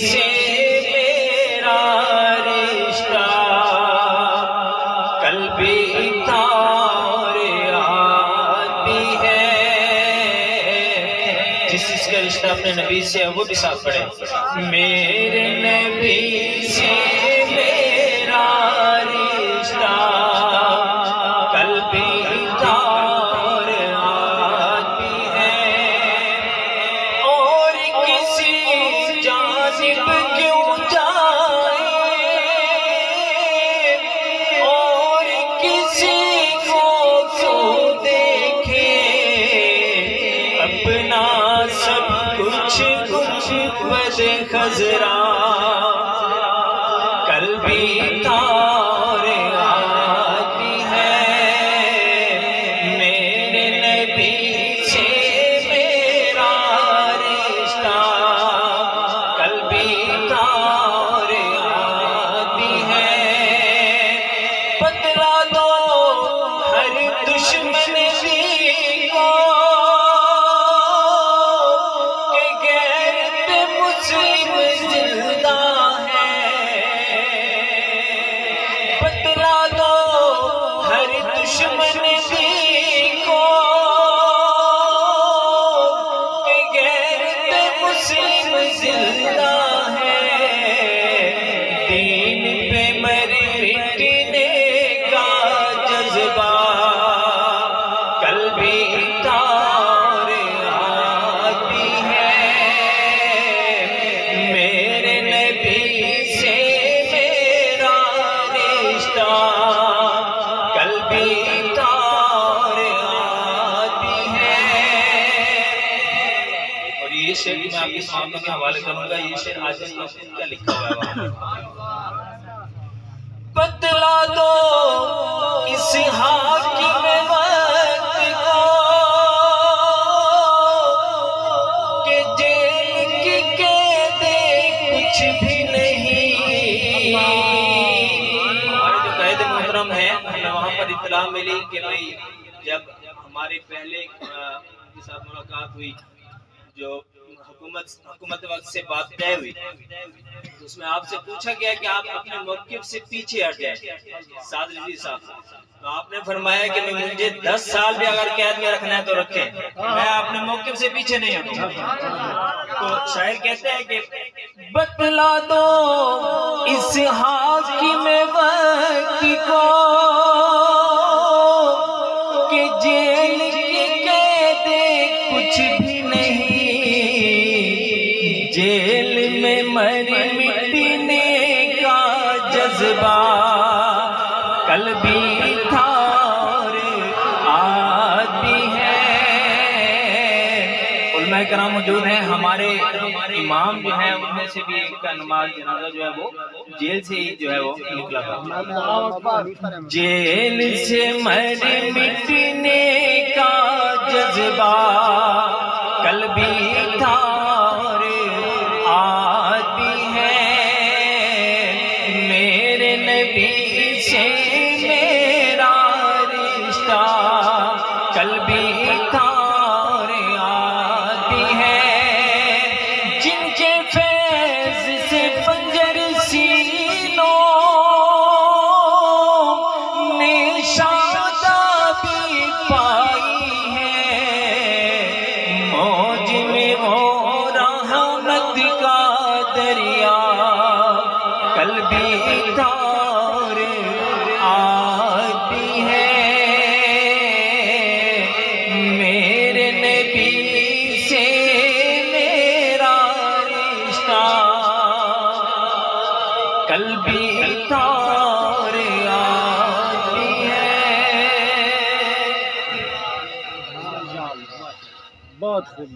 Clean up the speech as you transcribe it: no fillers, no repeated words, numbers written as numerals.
سے میرا رشتہ کل بھی تھا اور آج بھی ہے. جس کا رشتہ اپنے نبی سے ہے وہ بھی ساتھ پڑھے. میرے نبی سے میرا رشتہ کل بھی تھا اور آج بھی ہے. اور کسی جانب کیوں جائے اور کسی کو کیوں دیکھے اپنا سب کچھ بد خزرا کل بھی تھا اور آج بھی ہے. میرے نبی سے میرا رشتہ کل بھی تھا اور آج بھی ہے. بتلا دو ہر دشمن دی کو کہ غیرت مسلم زندہ ہے. بتلا دو ہر دشمن دی کو کہ غیرت مسلم زندہ ہے. دین پہ مر مٹنے کا جذبہ کل بھی تھا اور آج بھی ہے. میرے نبی سے میرا رشتہ کل بھی تھا اور آج بھی ہے. اور یہ شعر میں آپ کی سامنے کے حوالے کروں گا. یہ شعر آج کیا لکھا ہوا ہے وہاں. بتلا دو اس حاکم وقت کو کہ جیل کی قیدیں کچھ بھی نہیں. ہمارے جو قائد محترم ہیں ہمیں وہاں پر اطلاع ملی کہ بھئی جب ہمارے پہلے کے ساتھ ملاقات ہوئی جو حکومت وقت سے بات طے ہوئی تو اس میں آپ سے پوچھا گیا کہ آپ اپنے موقف سے پیچھے ہٹ جائیں سعد رضوی صاحب. تو آپ نے فرمایا کہ مجھے 10 سال بھی اگر قید میں رکھنا ہے تو رکھیں, میں اپنے موقف سے پیچھے نہیں ہٹوں گا. تو شاعر کہتے ہیں کہ بتلا دو اس حاکم وقت کو کہ جیل کی قیدیں کچھ بھی نہیں. جیل میں مر مٹنے کا جذبہ کل بھی تھا اور آج بھی ہے. علماء کرام موجود ہیں. ہمارے امام جو ہیں ان میں سے بھی ایک کا نماز جنازہ جو ہے وہ جیل سے ہی جو ہے وہ نکلا تھا. جیل سے مر مٹنے کا جذبہ کل بھی تھا اور آج بھی ہے. میرے نبی سے میرا رشتہ کل بھی تھا اور آج بھی ہے. جن کے فیض سے بنجر سینوں نے شادابی پائی ہے. موج میں وہ رحمت کا دریا کل بھی تھا اور آج بھی ہے. میرے نبی سے میرا رشتہ کل بھی تھا اور آج بھی ہے. بہت خوب.